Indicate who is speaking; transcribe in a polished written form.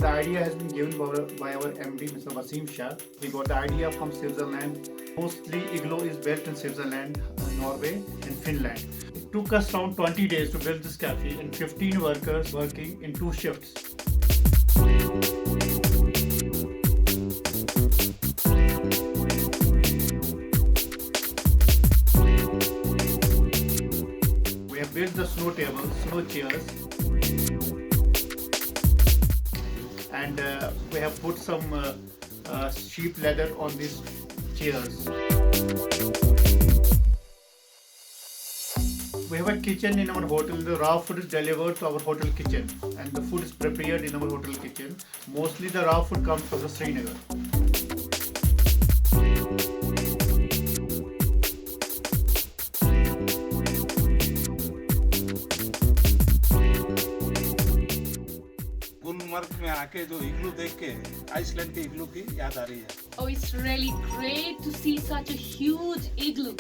Speaker 1: The idea has been given by our MD, Mr. Wasim Shah. We got the idea from Switzerland. Mostly Igloo is built in Switzerland, Norway, and Finland. It took us around 20 days to build this cafe and 15 workers working in 2 shifts. We have built the snow tables, snow chairs, and we have put some sheep leather on these chairs. We have a kitchen in our hotel. The raw food is delivered to our hotel kitchen, and the food is prepared in our hotel kitchen. Mostly the raw food comes from the Srinagar.
Speaker 2: Gulmarg में आके जो इग्लू देख के Iceland के इग्लू की याद आ रही है।
Speaker 3: Oh, it's really great to see such a huge igloo.